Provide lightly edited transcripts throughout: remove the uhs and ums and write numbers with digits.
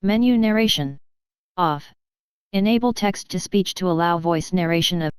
Menu narration. Off. Enable text-to-speech to allow voice narration of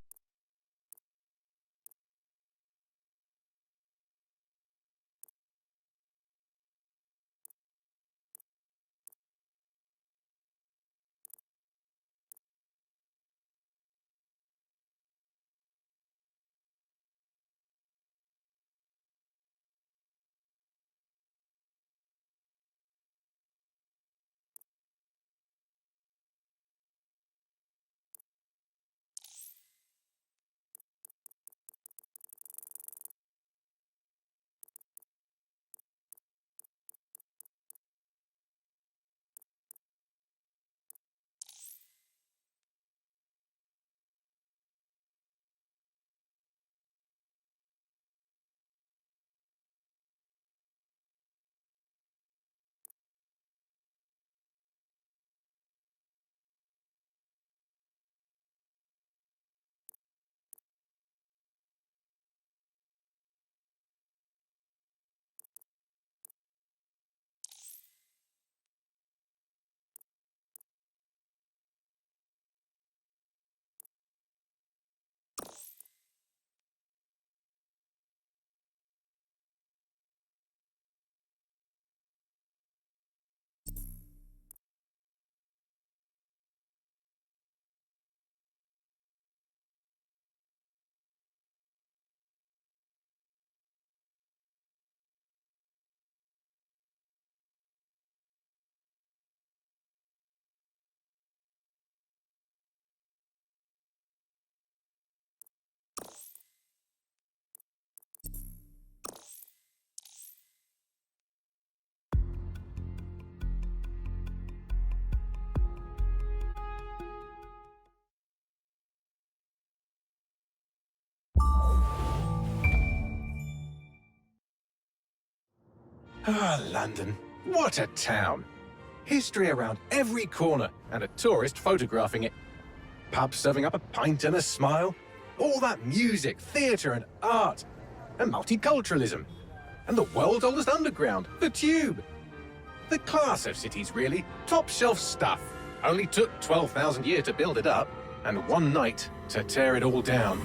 Ah, London. What a town. History around every corner, and a tourist photographing it. Pubs serving up a pint and a smile. All that music, theatre and art. And multiculturalism. And the world's oldest underground, the Tube. The class of cities, really. Top shelf stuff. Only took 12,000 years to build it up, and one night to tear it all down.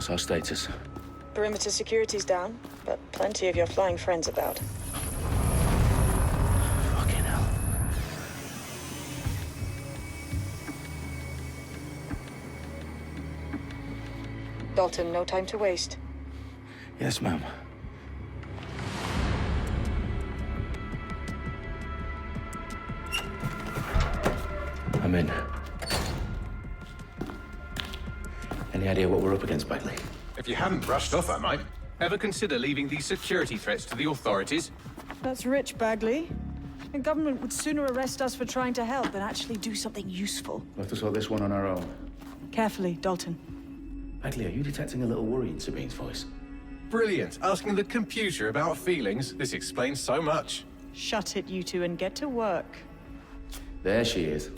What's our status? Perimeter security's down, but plenty of your flying friends about. Fucking hell. Dalton, no time to waste. Yes, ma'am. I'm in. Any idea what we're up against, Bagley? If you haven't brushed off, I might. Ever consider leaving these security threats to the authorities? That's rich, Bagley. The government would sooner arrest us for trying to help than actually do something useful. We'll have to sort this one on our own. Carefully, Dalton. Bagley, are you detecting a little worry in Sabine's voice? Brilliant. Asking the computer about feelings. This explains so much. Shut it, you two, and get to work. There she is.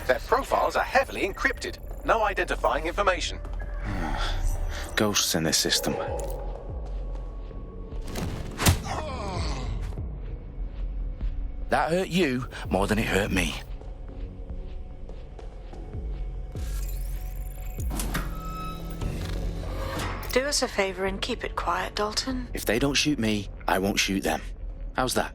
Their profiles are heavily encrypted. No identifying information. Ghosts in this system. That hurt you more than it hurt me. Do us a favor and keep it quiet, Dalton. If they don't shoot me, I won't shoot them. How's that?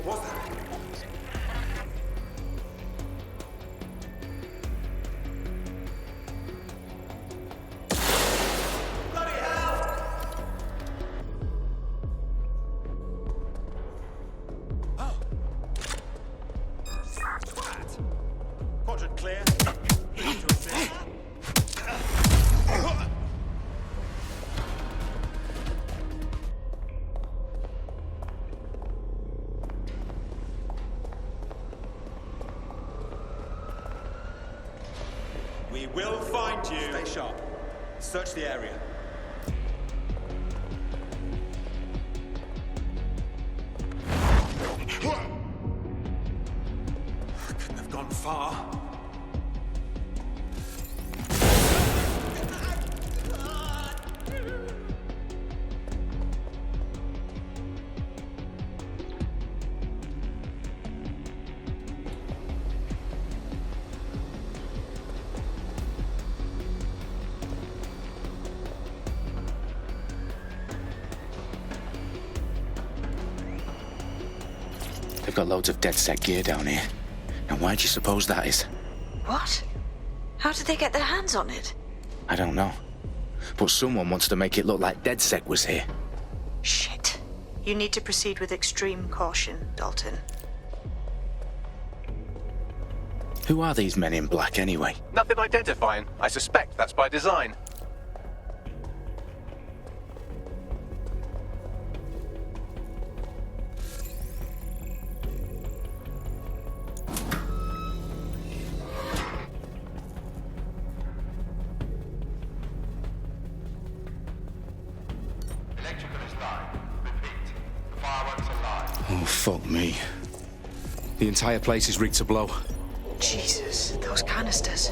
was that? Quadrant clear. Ready to assist. We will find you. Stay sharp. Search the area. Couldn't have gone far. They've got loads of DedSec gear down here. Now, why do you suppose that is? What? How did they get their hands on it? I don't know. But someone wants to make it look like DedSec was here. Shit. You need to proceed with extreme caution, Dalton. Who are these men in black, anyway? Nothing identifying. I suspect that's by design. Oh, fuck me. The entire place is rigged to blow. Jesus, those canisters.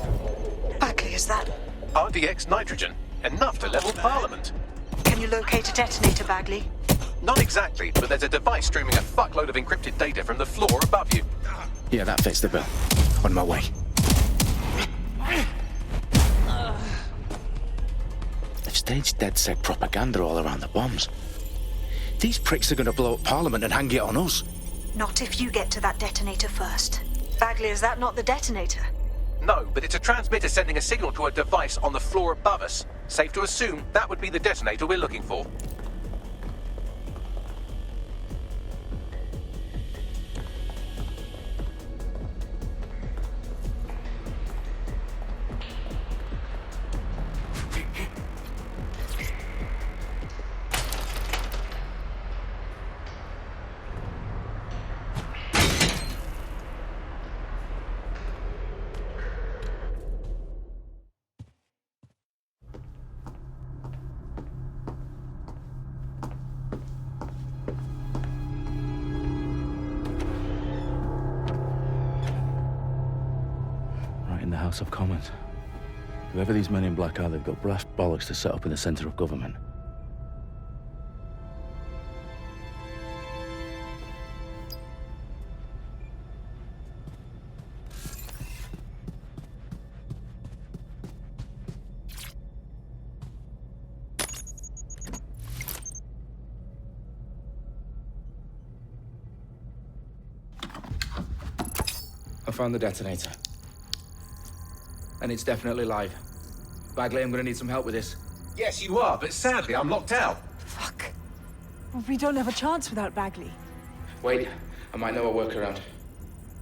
Bagley, is that... RDX nitrogen. Enough to level Parliament. Can you locate a detonator, Bagley? Not exactly, but there's a device streaming a fuckload of encrypted data from the floor above you. Yeah, that fits the bill. On my way. They've staged DedSec propaganda all around the bombs. These pricks are going to blow up Parliament and hang it on us. Not if you get to that detonator first. Bagley, is that not the detonator? No, but it's a transmitter sending a signal to a device on the floor above us. Safe to assume that would be the detonator we're looking for. In the House of Commons. Whoever these men in black are, they've got brass bollocks to set up in the centre of government. I found the detonator. And it's definitely live. Bagley, I'm gonna need some help with this. Yes, you are, but sadly I'm locked out. Fuck. We don't have a chance without Bagley. Wait, I might know a workaround.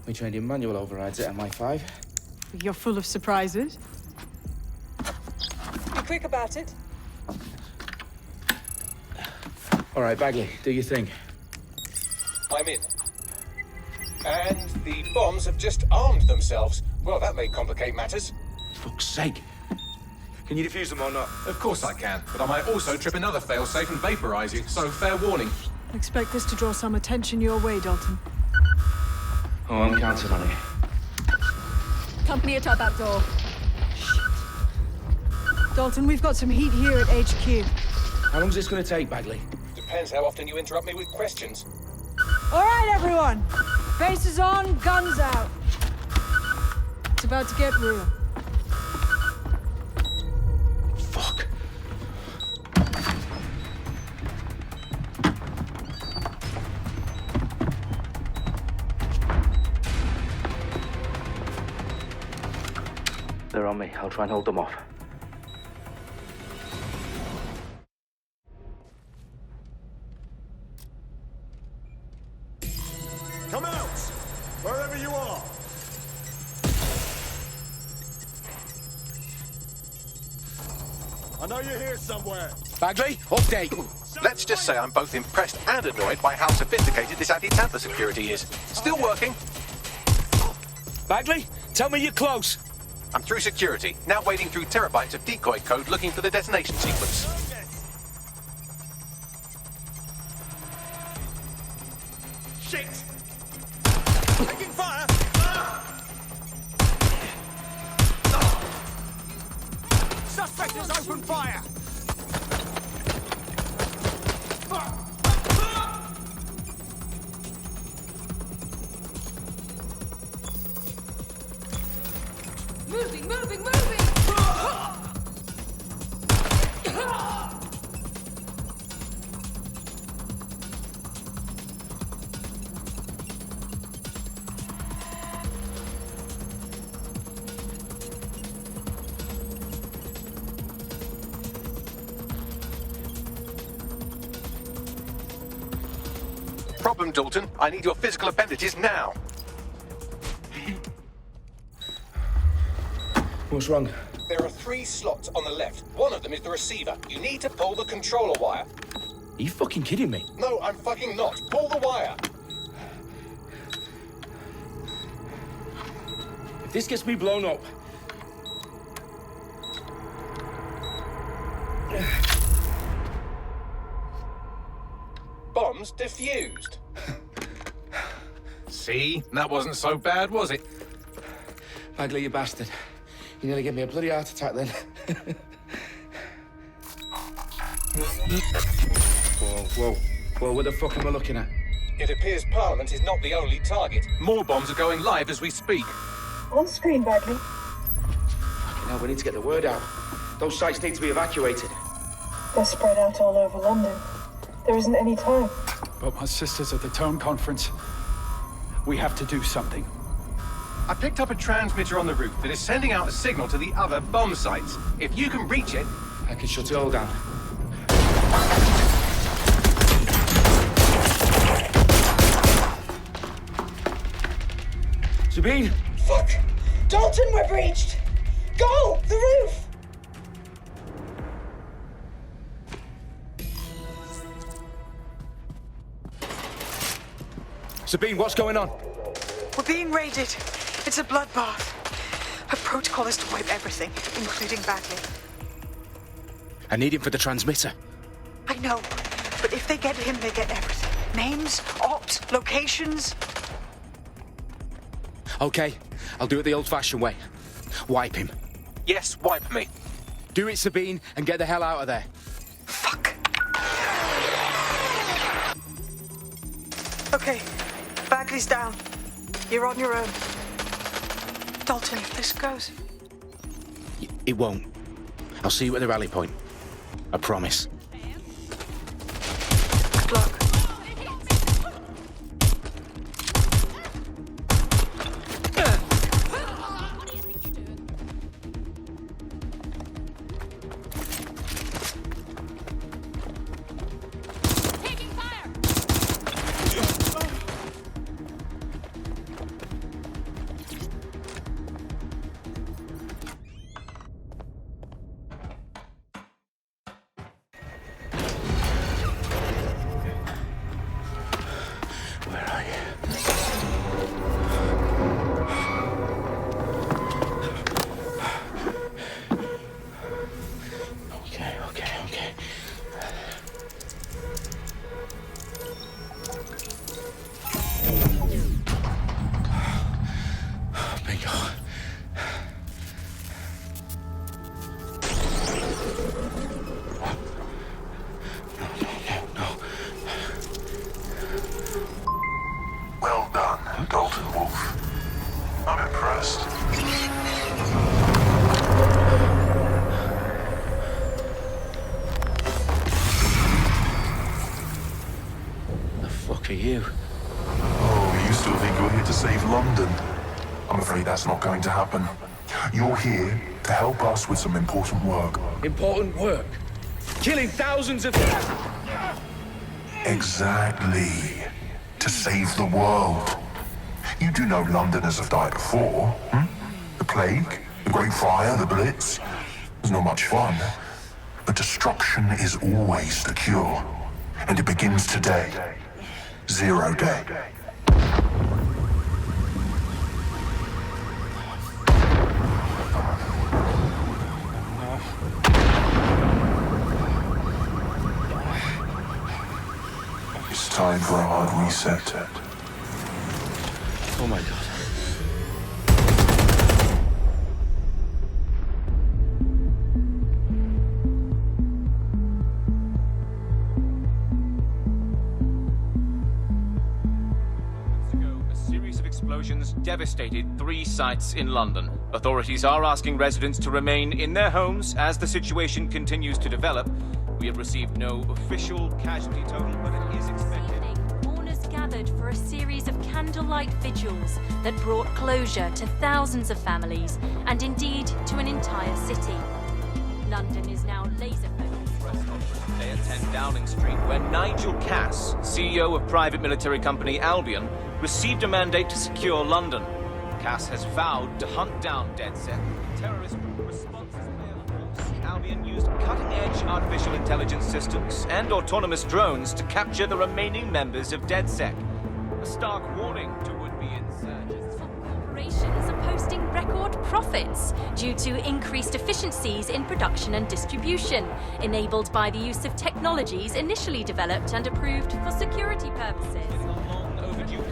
We trained in manual overrides at MI5. You're full of surprises. Be quick about it. All right, Bagley, do your thing. I'm in. And the bombs have just armed themselves. Well, that may complicate matters. Fuck's sake. Can you defuse them or not? Of course I can, but I might also trip another failsafe and vaporize you, so fair warning. Expect this to draw some attention your way, Dalton. Oh, I'm counting on it. Company at our back door. Shit. Dalton, we've got some heat here at HQ. How long's this gonna take, Bagley? Depends how often you interrupt me with questions. All right, everyone. Faces on, guns out. It's about to get real. Fuck. They're on me. I'll try and hold them off. Come out! Wherever you are! I know you're here somewhere. Bagley, update. Let's just say I'm both impressed and annoyed by how sophisticated this anti-tamper security is. Still working. Bagley, tell me you're close. I'm through security, now wading through terabytes of decoy code looking for the detonation sequence. Shit! Taking fire! Suspect has opened fire! Moving! Problem, Dalton. I need your physical appendages now. What's wrong? There are 3 slots on the left. One of them is the receiver. You need to pull the controller wire. Are you fucking kidding me? No, I'm fucking not. Pull the wire. If this gets me blown up... Bombs defused. See? That wasn't so bad, was it? Bagley, you bastard. You nearly gave me a bloody heart attack then. Whoa, what the fuck am I looking at? It appears Parliament is not the only target. More bombs are going live as we speak. On screen, Bagley. Now we need to get the word out. Those sites need to be evacuated. They're spread out all over London. There isn't any time. But my sister's at the Tone Conference. We have to do something. I picked up a transmitter on the roof that is sending out a signal to the other bomb sites. If you can reach it... I can shut it all down. Sabine! Fuck! Dalton, we're breached! Go! The roof! Sabine, what's going on? We're being raided. It's a bloodbath. Her protocol is to wipe everything, including Bagley. I need him for the transmitter. I know, but if they get him, they get everything. Names, opt, locations. Okay, I'll do it the old-fashioned way. Wipe him. Yes, wipe me. Do it, Sabine, and get the hell out of there. Fuck. Okay, Bagley's down. You're on your own. Dalton, if this goes... It won't. I'll see you at the rally point. I promise. Good luck. Well done, Dalton Wolf. I'm impressed. The fuck are you? Oh, you still think you're here to save London? I'm afraid that's not going to happen. You're here to help us with some important work. Important work. Killing thousands of... Exactly. To save the world. You do know Londoners have died before, hmm? The Plague, the Great Fire, the Blitz. It's not much fun. But destruction is always the cure. And it begins today. Zero Day. It's time for a hard reset. Oh my god. Explosions devastated 3 sites in London. Authorities are asking residents to remain in their homes as the situation continues to develop. We have received no official casualty total, but it is expected. Mourners gathered for a series of candlelight vigils that brought closure to thousands of families and indeed to an entire city. London is now laser-focused. Press conference today at 10 Downing Street, where Nigel Cass, CEO of private military company Albion, received a mandate to secure London. Cass has vowed to hunt down DedSec. Terrorist responses Albion used cutting-edge artificial intelligence systems and autonomous drones to capture the remaining members of DedSec. A stark warning to would-be insurgents. Corporations are posting record profits due to increased efficiencies in production and distribution, enabled by the use of technologies initially developed and approved for security purposes.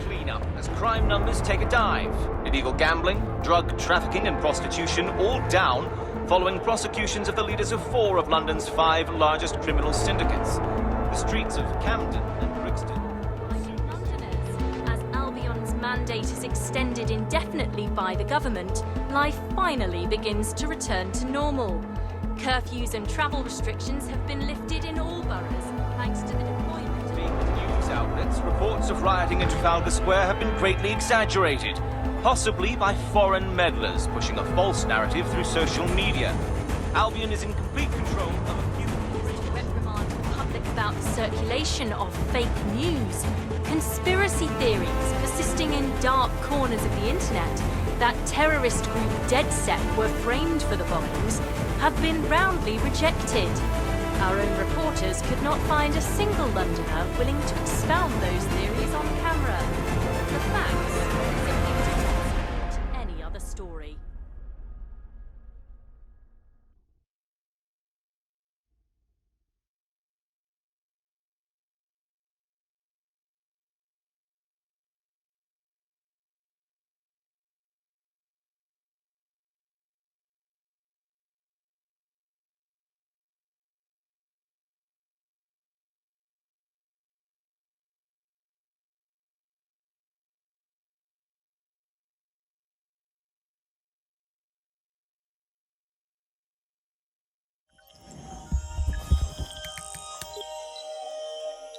Cleanup as crime numbers take a dive. Illegal gambling, drug trafficking and prostitution all down following prosecutions of the leaders of 4 of London's 5 largest criminal syndicates. The streets of Camden and Brixton. Londoners, as Albion's mandate is extended indefinitely by the government, life finally begins to return to normal. Curfews and travel restrictions have been lifted in all boroughs thanks to the deployment news outlets, reports of rioting in Trafalgar Square have been greatly exaggerated, possibly by foreign meddlers pushing a false narrative through social media. Albion is in complete control of a few... to reprimand the public about the circulation of fake news, conspiracy theories persisting in dark corners of the internet that terrorist group DedSec were framed for the bombings have been roundly rejected. Our own reporters could not find a single Londoner willing to expound those theories on camera. The facts simply don't support any other story.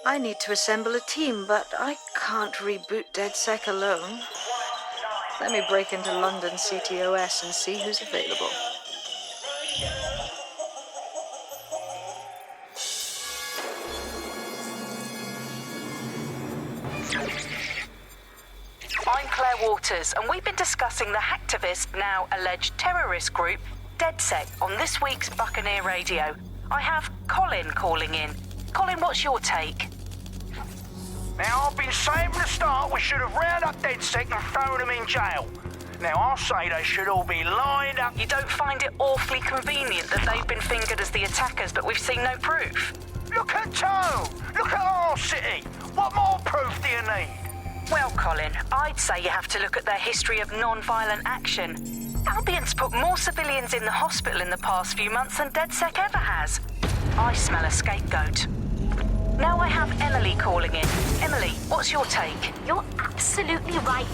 I need to assemble a team, but I can't reboot DedSec alone. Let me break into London CTOS and see who's available. I'm Claire Waters, and we've been discussing the hacktivist, now alleged terrorist group, DedSec, on this week's Buccaneer Radio. I have Colin calling in. Colin, what's your take? Now, I've been saying from the start we should have rounded up DedSec and thrown them in jail. Now, I'll say they should all be lined up. You don't find it awfully convenient that they've been fingered as the attackers, but we've seen no proof? Look at Toe! Look at our city! What more proof do you need? Well, Colin, I'd say you have to look at their history of non-violent action. Albion's put more civilians in the hospital in the past few months than DedSec ever has. I smell a scapegoat. Now I have Emily calling in. Emily, what's your take? You're absolutely right.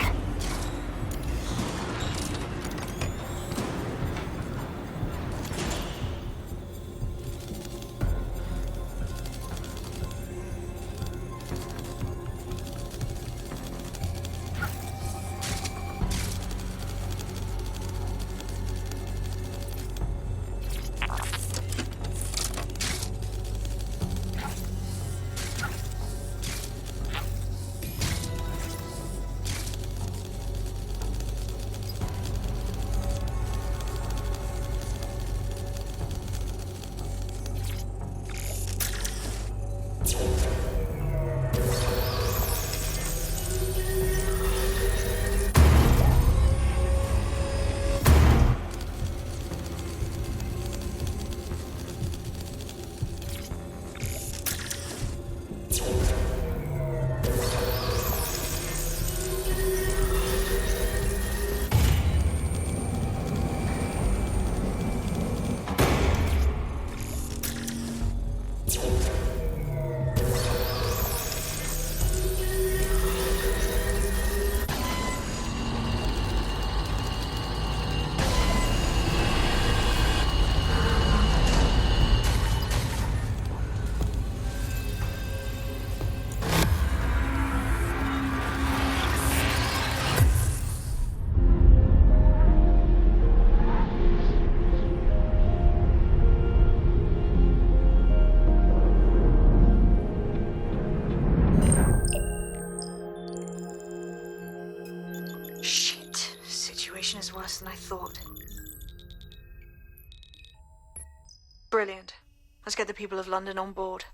than I thought. Brilliant. Let's get the people of London on board.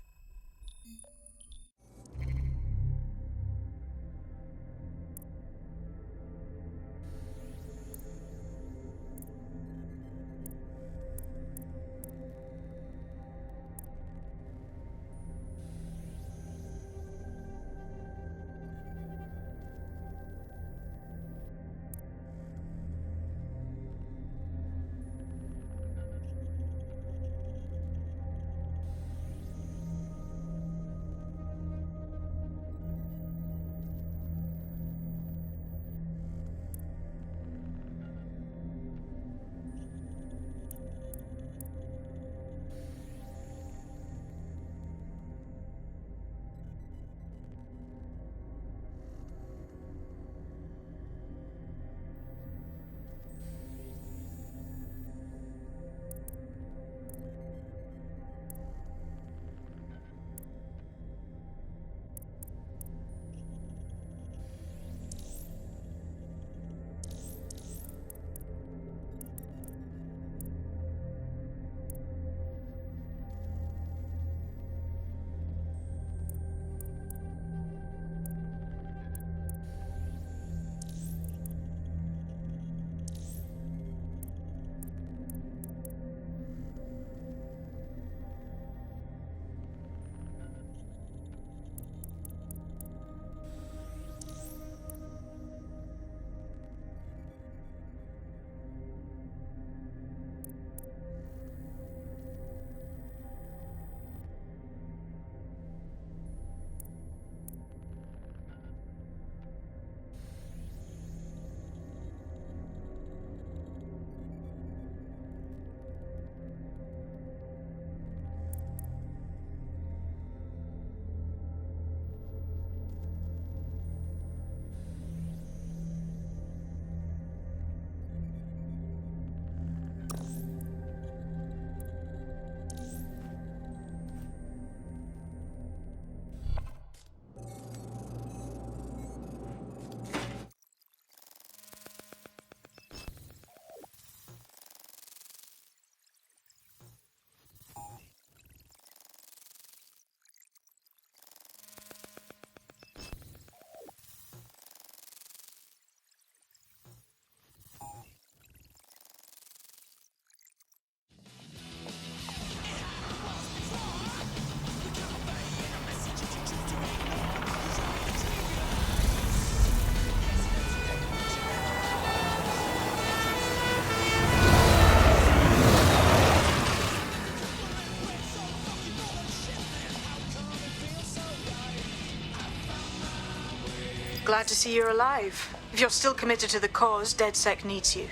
Glad to see you're alive. If you're still committed to the cause, DedSec needs you.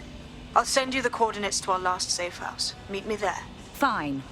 I'll send you the coordinates to our last safe house. Meet me there. Fine.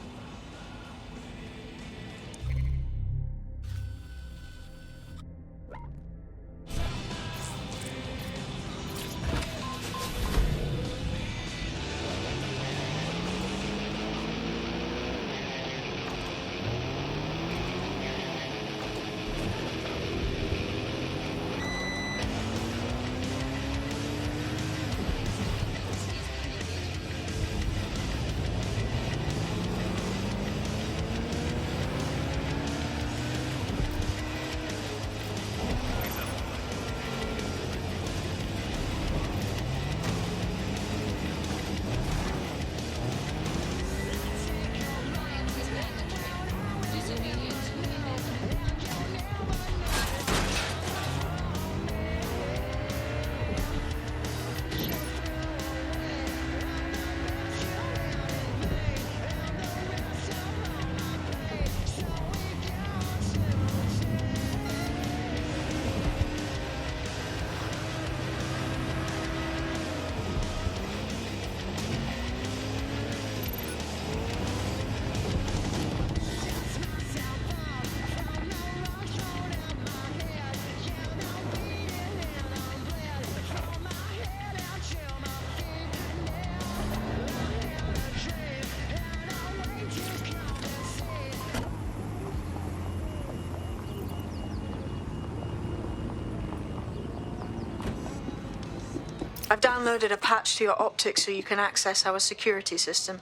I've downloaded a patch to your optics so you can access our security system.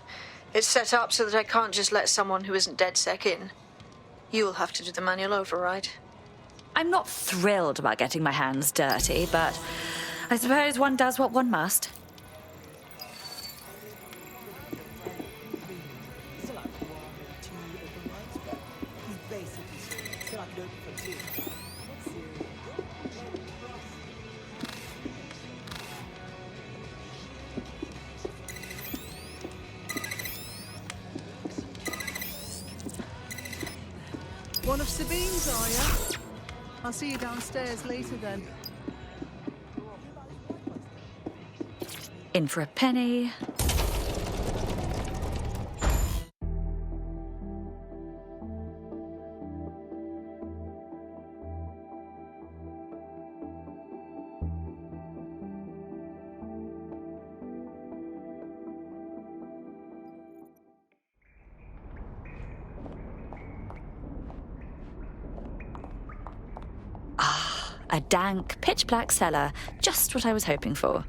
It's set up so that I can't just let someone who isn't DedSec in. You'll have to do the manual override. I'm not thrilled about getting my hands dirty, but I suppose one does what one must. One of Sabine's, are you? I'll see you downstairs later then. In for a penny. A dank, pitch-black cellar. Just what I was hoping for.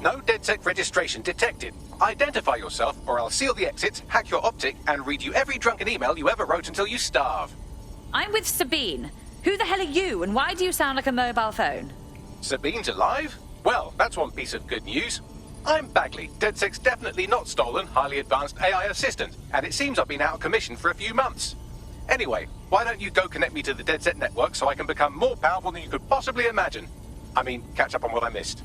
No DedSec registration detected. Identify yourself, or I'll seal the exits, hack your optic, and read you every drunken email you ever wrote until you starve. I'm with Sabine. Who the hell are you, and why do you sound like a mobile phone? Sabine's alive? Well, that's one piece of good news. I'm Bagley, DedSec's definitely not stolen, highly advanced AI assistant, and it seems I've been out of commission for a few months. Anyway, why don't you go connect me to the DedSec network so I can become more powerful than you could possibly imagine? I mean, catch up on what I missed.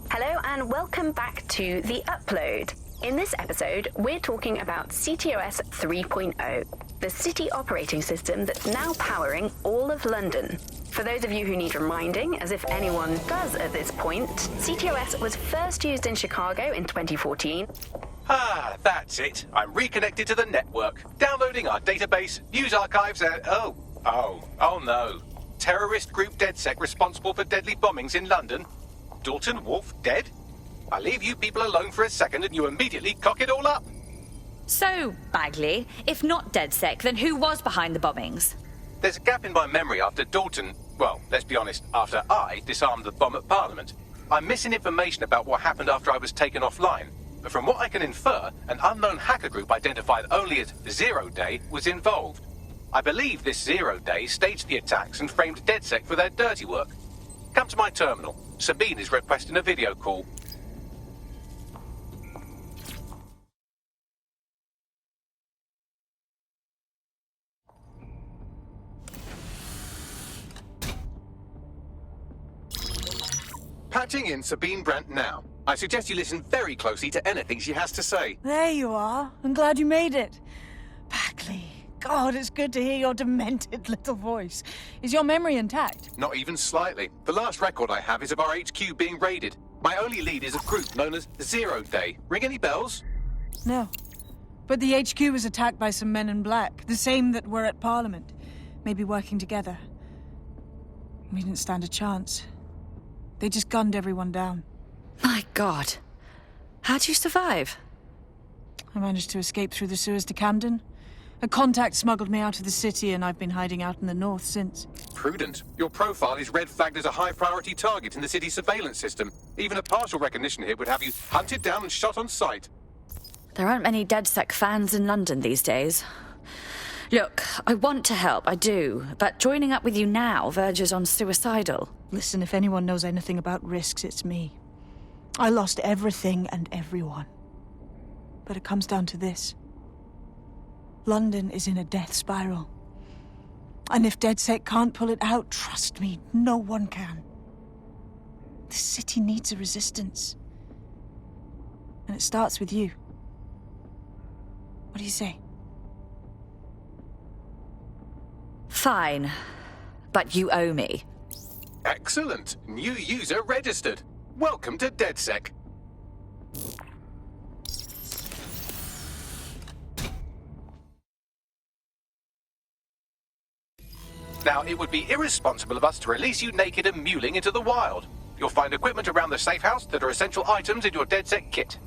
Hello and welcome back to The Upload. In this episode, we're talking about CTOS 3.0, the city operating system that's now powering all of London. For those of you who need reminding, as if anyone does at this point, CTOS was first used in Chicago in 2014. Ah, that's it. I'm reconnected to the network, downloading our database, news archives, and oh no. Terrorist group DedSec responsible for deadly bombings in London. Dalton Wolf dead? I leave you people alone for a second and you immediately cock it all up. So, Bagley, if not DedSec, then who was behind the bombings? There's a gap in my memory after Dalton, well, let's be honest, after I disarmed the bomb at Parliament. I'm missing information about what happened after I was taken offline. But from what I can infer, an unknown hacker group identified only as Zero Day was involved. I believe this Zero Day staged the attacks and framed DedSec for their dirty work. Come to my terminal. Sabine is requesting a video call. Patching in Sabine Brandt now. I suggest you listen very closely to anything she has to say. There you are. I'm glad you made it. Bagley. God, it's good to hear your demented little voice. Is your memory intact? Not even slightly. The last record I have is of our HQ being raided. My only lead is a group known as Zero Day. Ring any bells? No. But the HQ was attacked by some men in black, the same that were at Parliament. Maybe working together. We didn't stand a chance. They just gunned everyone down. My God. How'd you survive? I managed to escape through the sewers to Camden. A contact smuggled me out of the city, and I've been hiding out in the north since. Prudent. Your profile is red flagged as a high-priority target in the city's surveillance system. Even a partial recognition here would have you hunted down and shot on sight. There aren't many DedSec fans in London these days. Look, I want to help, I do, but joining up with you now verges on suicidal. Listen, if anyone knows anything about risks, it's me. I lost everything and everyone. But it comes down to this. London is in a death spiral. And if DedSec can't pull it out, trust me, no one can. This city needs a resistance. And it starts with you. What do you say? Fine. But you owe me. Excellent. New user registered. Welcome to DedSec. Now, it would be irresponsible of us to release you naked and mewling into the wild. You'll find equipment around the safe house that are essential items in your DedSec kit.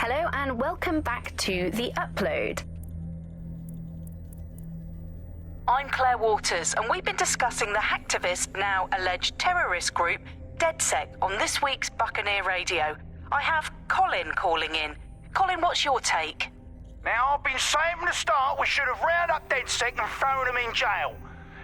Hello and welcome back to The Upload. I'm Claire Waters, and we've been discussing the hacktivist, now alleged terrorist group, DedSec, on this week's Buccaneer Radio. I have Colin calling in. Colin, what's your take? Now, I've been saying from the start we should have rounded up DedSec and thrown them in jail.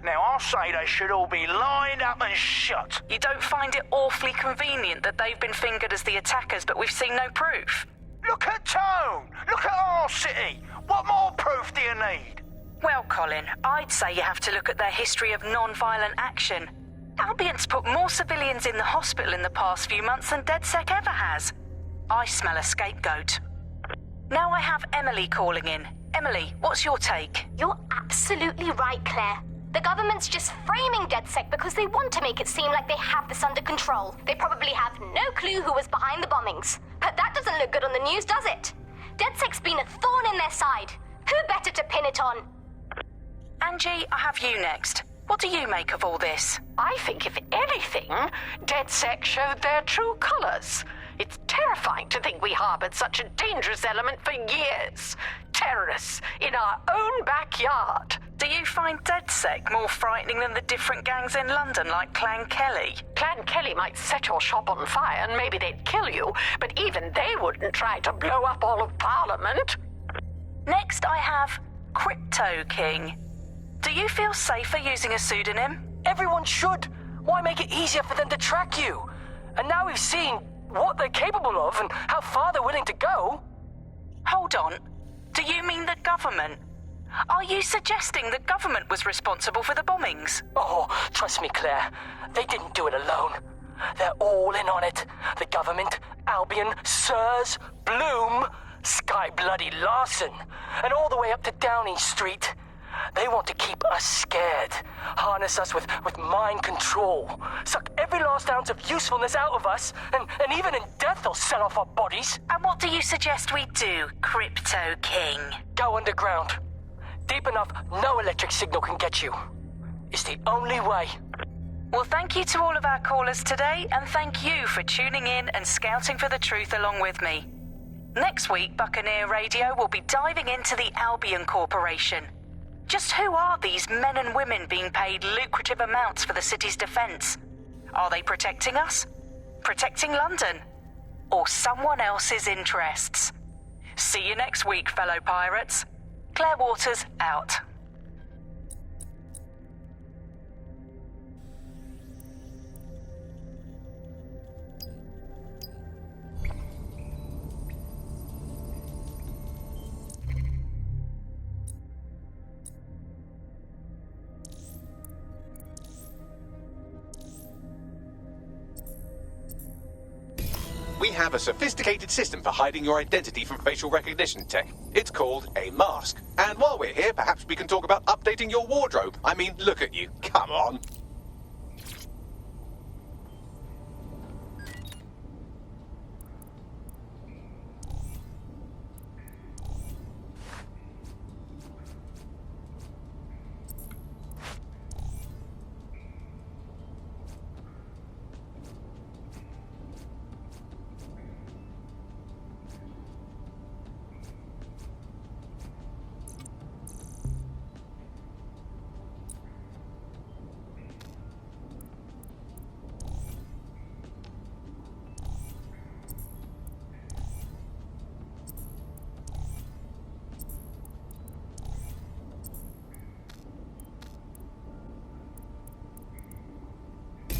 Now, I'll say they should all be lined up and shot. You don't find it awfully convenient that they've been fingered as the attackers, but we've seen no proof? Look at Tone! Look at our city! What more proof do you need? Well, Colin, I'd say you have to look at their history of non-violent action. Albion's put more civilians in the hospital in the past few months than DedSec ever has. I smell a scapegoat. Now I have Emily calling in. Emily, what's your take? You're absolutely right, Claire. The government's just framing DedSec because they want to make it seem like they have this under control. They probably have no clue who was behind the bombings. But that doesn't look good on the news, does it? DedSec's been a thorn in their side. Who better to pin it on? Angie, I have you next. What do you make of all this? I think, if anything, DedSec showed their true colours. It's terrifying to think we harboured such a dangerous element for years. Terrorists in our own backyard. Do you find DedSec more frightening than the different gangs in London, like Clan Kelly? Clan Kelly might set your shop on fire and maybe they'd kill you, but even they wouldn't try to blow up all of Parliament. Next, I have Crypto King. Do you feel safer using a pseudonym? Everyone should. Why make it easier for them to track you? And now we've seen what they're capable of and how far they're willing to go. Hold on. Do you mean the government? Are you suggesting the government was responsible for the bombings? Oh, trust me, Claire. They didn't do it alone. They're all in on it. The government, Albion, Sirs, Bloom, Sky Bloody Larson, and all the way up to Downing Street. They want to keep us scared, harness us with mind control, suck every last ounce of usefulness out of us, and even in death they'll sell off our bodies. And what do you suggest we do, Crypto King? Go underground. Deep enough, no electric signal can get you. It's the only way. Well, thank you to all of our callers today, and thank you for tuning in and scouting for the truth along with me. Next week, Buccaneer Radio will be diving into the Albion Corporation. Just who are these men and women being paid lucrative amounts for the city's defence? Are they protecting us? Protecting London? Or someone else's interests? See you next week, fellow pirates. Claire Waters, out. We have a sophisticated system for hiding your identity from facial recognition tech. It's called a mask. And while we're here, perhaps we can talk about updating your wardrobe. I mean, look at you. Come on.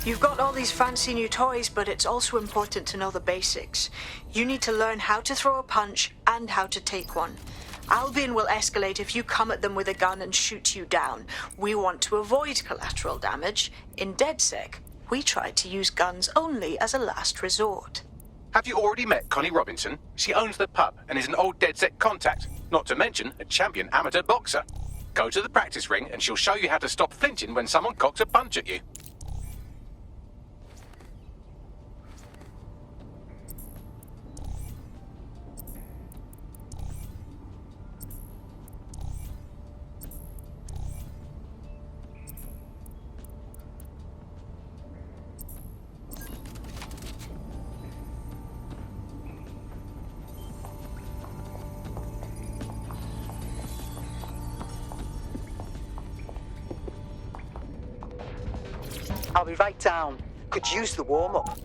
You've got all these fancy new toys, but it's also important to know the basics. You need to learn how to throw a punch and how to take one. Albion will escalate if you come at them with a gun and shoot you down. We want to avoid collateral damage. In DedSec, we try to use guns only as a last resort. Have you already met Connie Robinson? She owns the pub and is an old DedSec contact, not to mention a champion amateur boxer. Go to the practice ring and she'll show you how to stop flinching when someone cocks a punch at you. I'll be right down. Could use the warm-up.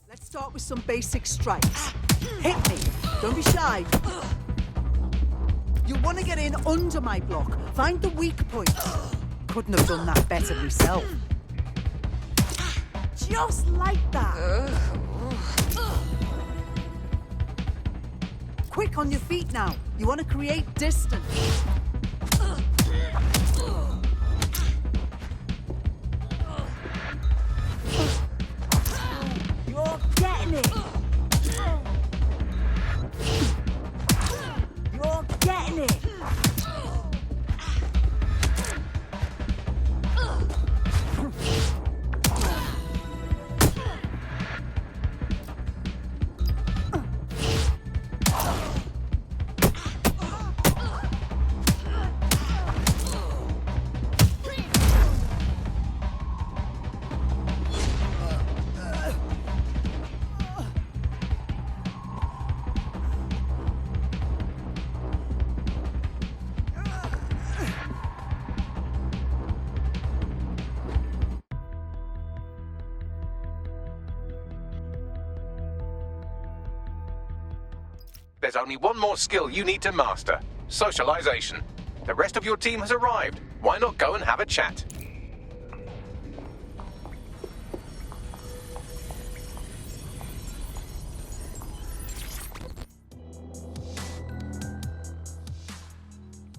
Let's start with some basic strikes. Hit me. Don't be shy. You want to get in under my block. Find the weak point. Couldn't have done that better myself. Just like that. Quick on your feet now. You want to create distance. You're getting it. You're getting it. There's only one more skill you need to master: socialization. The rest of your team has arrived. Why not go and have a chat?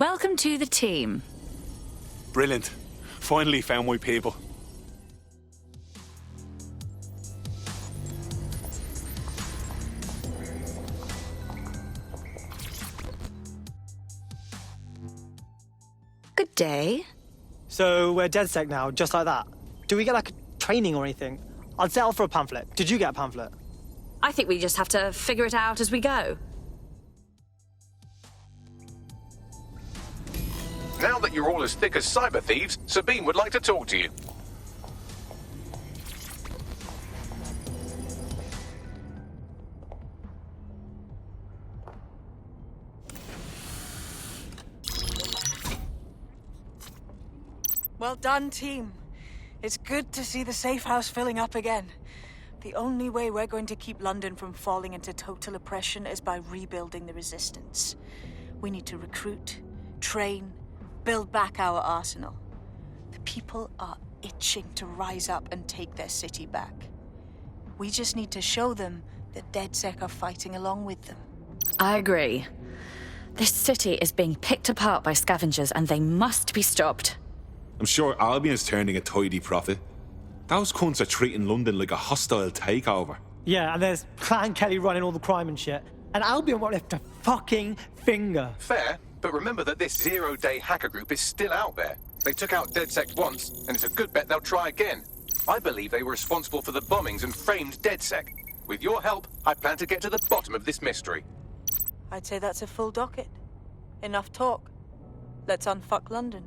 Welcome to the team. Brilliant. Finally found my people. Good day. So we're DedSec now, just like that. Do we get like training or anything? I'd settle for a pamphlet. Did you get a pamphlet? I think we just have to figure it out as we go. Now that you're all as thick as cyber thieves, Sabine would like to talk to you. Well done, team. It's good to see the safe house filling up again. The only way we're going to keep London from falling into total oppression is by rebuilding the resistance. We need to recruit, train, build back our arsenal. The people are itching to rise up and take their city back. We just need to show them that DedSec are fighting along with them. I agree. This city is being picked apart by scavengers and they must be stopped. I'm sure Albion's turning a tidy profit. Those cunts are treating London like a hostile takeover. Yeah, and there's Clan Kelly running all the crime and shit. And Albion won't lift a fucking finger. Fair, but remember that this zero-day hacker group is still out there. They took out DedSec once, and it's a good bet they'll try again. I believe they were responsible for the bombings and framed DedSec. With your help, I plan to get to the bottom of this mystery. I'd say that's a full docket. Enough talk. Let's unfuck London.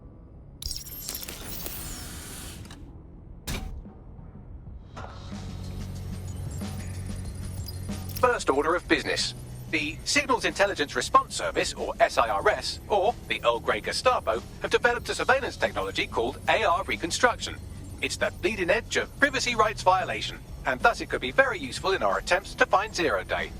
First order of business. The Signals Intelligence Response Service, or SIRS, or the Earl Grey Gestapo, have developed a surveillance technology called AR Reconstruction. It's the bleeding edge of privacy rights violation, and thus it could be very useful in our attempts to find Zero Day.